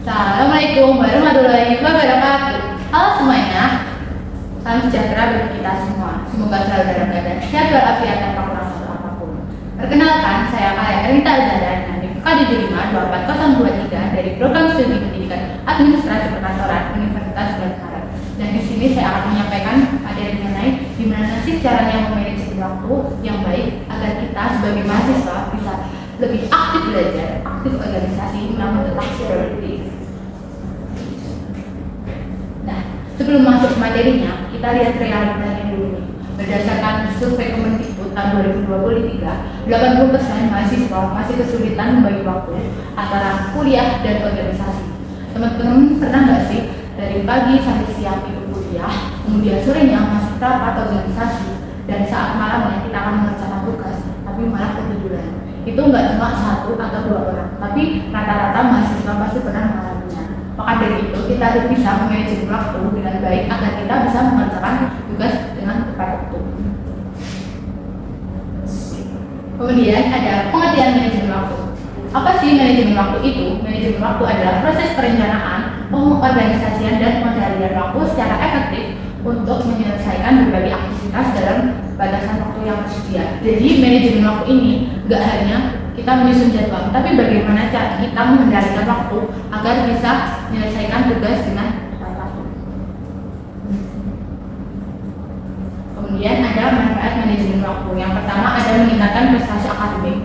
Assalamualaikum warahmatullahi wabarakatuh. Halo semuanya, salam sejahtera bagi kita semua. Semoga selalu dalam keadaan sehat walafiat tanpa kurang suatu apapun. Perkenalkan, saya Kaya Ernita Alzada dari Prodi Jurusan 24023 dari Program Studi Pendidikan Administrasi Perkantoran Universitas Blancaran. Dan di sini saya akan menyampaikan materi mengenai gimana sih caranya memanage waktu yang baik agar kita sebagai mahasiswa bisa lebih aktif belajar, aktif organisasi, namun tetap produktif. Nah, sebelum masuk ke materinya, kita lihat realitanya dulu nih. Berdasarkan survei Kemendikbud tahun 2023, 80% mahasiswa masih kesulitan membagi waktu antara kuliah dan organisasi. Teman-teman pernah nggak sih dari pagi sampai siang itu kuliah, kemudian sorenya masih rapat organisasi, dan saat malamnya kita akan mengerjakan tugas, tapi malah ketiduran. Itu nggak cuma satu atau dua orang, tapi rata-rata mahasiswa pasti pernah mengalaminya. Maka dari itu kita harus bisa manajemen waktu dengan baik agar kita bisa mengerjakan tugas dengan tepat waktu. Kemudian ada pengertian manajemen waktu. Apa sih manajemen waktu itu? Manajemen waktu adalah proses perencanaan, pengorganisasian dan pengendalian waktu secara efektif untuk menyelesaikan berbagai aktivitas dalam batasan waktu yang tersedia. Jadi manajemen waktu ini nggak hanya kita menyusun jadwal, tapi bagaimana cara kita mengendalikan waktu agar bisa menyelesaikan tugas dengan tepat waktu. Kemudian ada manfaat manajemen waktu. Yang pertama ada meningkatkan prestasi akademik.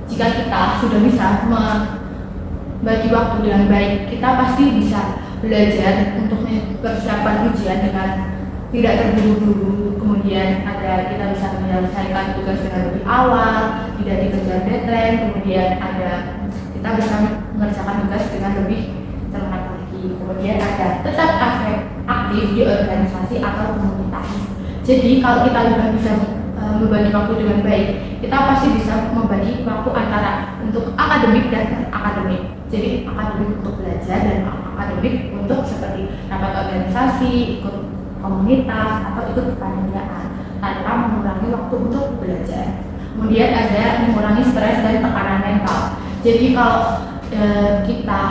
Jika kita sudah bisa membagi waktu dengan baik, kita pasti bisa belajar untuk persiapan ujian dengan tidak terburu-buru. Kemudian ada kita bisa menyelesaikan tugas dengan lebih awal, tidak dikejar deadline. Kemudian ada kita bisa mengerjakan tugas dengan lebih cermat lagi. Kemudian ada tetap aktif di organisasi atau komunitas. Jadi kalau kita sudah bisa membagi waktu dengan baik, kita pasti bisa membagi waktu antara untuk akademik dan akademik. Jadi akademik untuk belajar dan akademik untuk seperti rapat organisasi, ikut komunitas atau ikut kepanitiaan tanpa mengurangi waktu untuk belajar. Kemudian ada mengurangi stres dan tekanan mental. Jadi kalau kita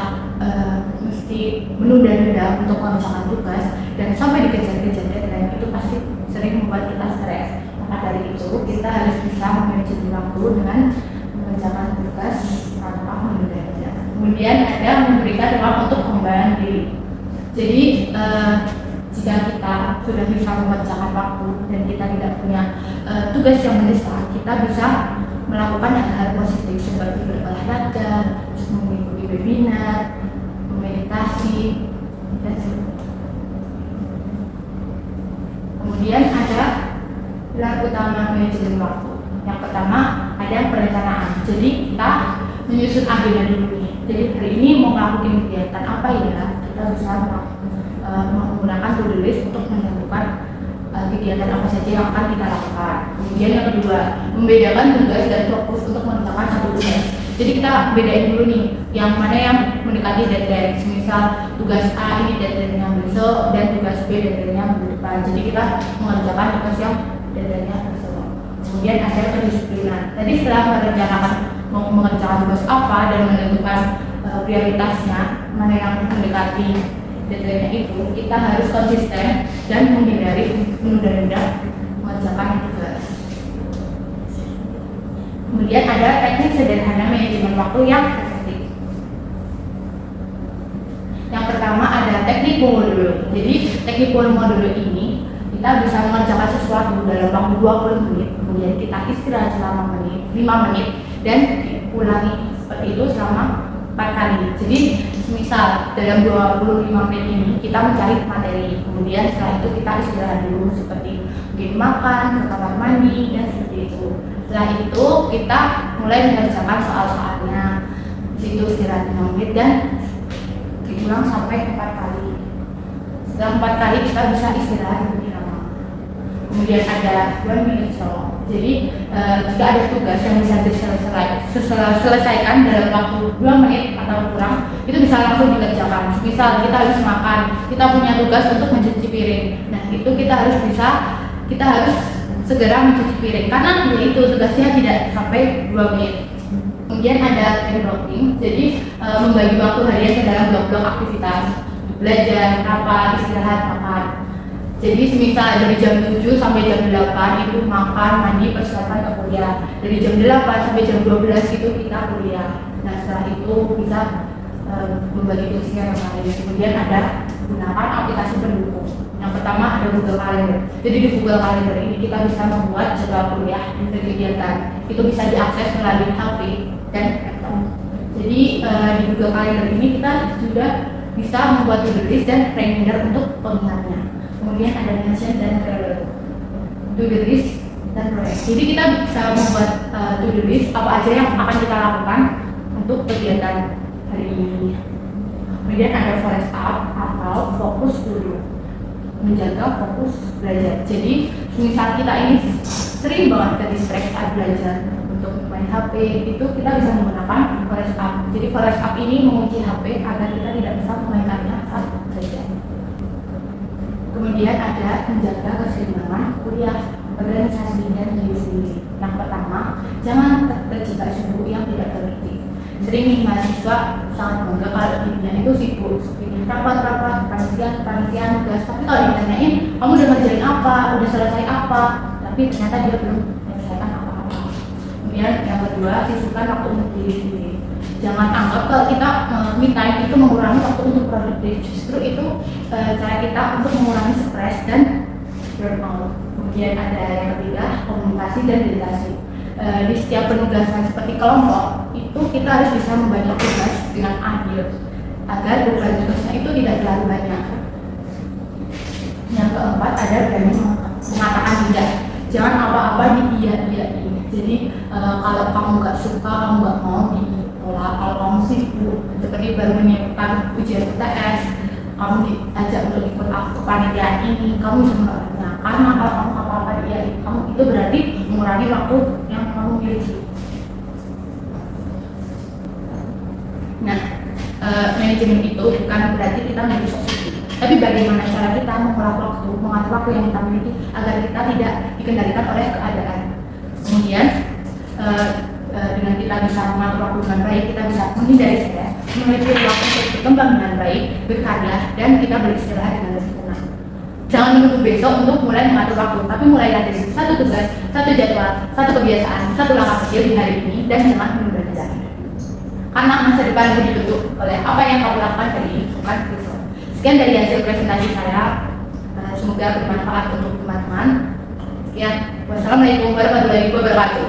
mesti menunda-nunda untuk mengerjakan tugas dan sampai dikejar-kejar deadline, itu pasti sering membuat kita stres. Maka dari itu kita harus bisa memanage waktu dengan mengerjakan tugas tanpa menunda-nunda. Kemudian ada memberikan ruang untuk pengembangan diri. Jadi jika kita sudah bisa mengerjakan waktu dan kita tidak punya tugas yang mendesak, kita bisa melakukan hal-hal positif seperti berolahraga, mengikuti webinar, meditasi, dan sebagainya. Kemudian ada pilar utama manajemen waktu. Yang pertama ada perencanaan. Jadi kita menyusun agenda dulu nih. Jadi hari ini mau melakukan kegiatan apa ya? Kita bisa menggunakan to-do list untuk menentukan kegiatan apa saja yang akan kita lakukan. Kemudian yang kedua, membedakan tugas dan fokus untuk mengerjakan satu tugas. Jadi kita bedain dulu nih, yang mana yang mendekati deadline. Misal tugas A ini deadline-nya besok dan tugas B deadline-nya minggu depan. Jadi kita mengerjakan tugas yang deadline-nya besok. Kemudian ada kedisiplinan. Tadi setelah merencanakan mau mengerjakan tugas apa dan menentukan prioritasnya, mana yang mendekati deadline itu, kita harus konsisten dan menghindari menunda-nunda mengerjakan tugas. Kemudian ada teknik sederhana manajemen waktu yang efektif. Yang pertama ada teknik Pomodoro. Jadi teknik Pomodoro ini kita bisa mengerjakan sesuatu dalam waktu 20 menit, kemudian kita istirahat selama 5 menit dan diulangi seperti itu selama 4 kali. Jadi misal dalam 25 menit ini kita mencari materi, kemudian setelah itu kita istirahat dulu seperti mungkin makan, ke kamar mandi, dan seperti itu. Setelah itu kita mulai mengerjakan soal-soalnya. Situ istirahat 5 menit dan diulang sampai 4 kali. Setelah 4 kali kita bisa istirahat lebih lama. Kemudian ada 1 minute slow. Jadi jika ada tugas yang bisa diselesaikan dalam waktu 2 menit atau kurang, itu bisa langsung dikerjakan. Misal kita harus makan, kita punya tugas untuk mencuci piring. Nah itu kita harus segera mencuci piring karena itu tugasnya tidak sampai 2 menit. Kemudian ada time blocking, jadi membagi waktu harian ke dalam blok-blok aktivitas, belajar, rapat, istirahat, makan. Jadi semisal dari jam 7 sampai jam 8 itu makan, mandi, persiapan ke kuliah. Dari jam 8 sampai jam 12 itu kita kuliah. Nah setelah itu bisa membagi tugasnya ke lain. Kemudian ada gunakan aplikasi pendukung. Yang pertama ada Google Calendar. Jadi di Google Calendar ini kita bisa membuat jadwal kuliah dan kegiatan. Itu bisa diakses melalui HP dan laptop. Jadi di Google Calendar ini kita sudah bisa membuat to-do list dan reminder untuk pengingatnya. Kemudian ada mention dan to-do list dan proyek. Jadi kita bisa membuat to-do list apa aja yang akan kita lakukan untuk kegiatan hari ini. Kemudian ada forest up atau fokus dulu, menjaga fokus belajar. Jadi misal kita ini sering banget ke distract saat belajar untuk main HP, itu kita bisa menggunakan forest up. Jadi forest up ini mengunci HP agar kita tidak bisa memainkannya saat belajar. Kemudian ada menjaga keseimbangan kuliah, organisasi dan diri sendiri. Yang pertama, jangan terjebak sibuk yang tidak berarti. Sering nih mahasiswa sangat bangga kalau dirinya itu sibuk, bikin rapat-rapat, panitian, tugas. Tapi kalau ditanyain, kamu udah ngerjain apa, udah selesai apa, tapi ternyata dia belum menyelesaikan apa-apa. Kemudian yang kedua, sisihkan waktu untuk diri sendiri. Jangan anggap kalau kita me time itu mengurangi waktu untuk produktif. Justru itu cara kita untuk mengurangi stres dan burnout. Kemudian ada yang ketiga, komunikasi dan dedikasi. Di setiap penugasan seperti kelompok itu kita harus bisa membagi tugas dengan adil agar beban tugasnya itu tidak terlalu banyak. Yang keempat ada berani mengatakan tidak. Jangan apa-apa iya-iyain. Jadi kalau kamu nggak suka, kamu nggak mau ditolak. Kalau kamu sibuk seperti baru menyiapkan ujian UTS, kamu diajak untuk ikut kepanitiaan ini, kamu bisa menolaknya. Karena kalau kamu apa-apa iyain, kamu itu berarti mengurangi waktu yang kamu miliki. Nah, manajemen itu bukan berarti kita menjadi sosok, tapi bagaimana cara kita mengatur waktu yang kita miliki agar kita tidak dikendalikan oleh keadaan. Kemudian dengan kita bisa mengatur waktu dengan baik, kita bisa menghindari stres, memiliki waktu untuk berkembang dengan baik, berkarya, dan kita beristirahat dengan lebih tenang. Jangan menunggu besok untuk mulai mengatur waktu, tapi mulailah dari satu tugas, satu jadwal, satu kebiasaan, satu langkah kecil di hari ini, dan jangan menunda-nunda. Karena masa depan itu dibentuk oleh apa yang kamu lakukan hari ini, bukan besok. Sekian dari hasil presentasi saya. Semoga bermanfaat untuk teman-teman. Sekian. Wassalamualaikum warahmatullahi wabarakatuh.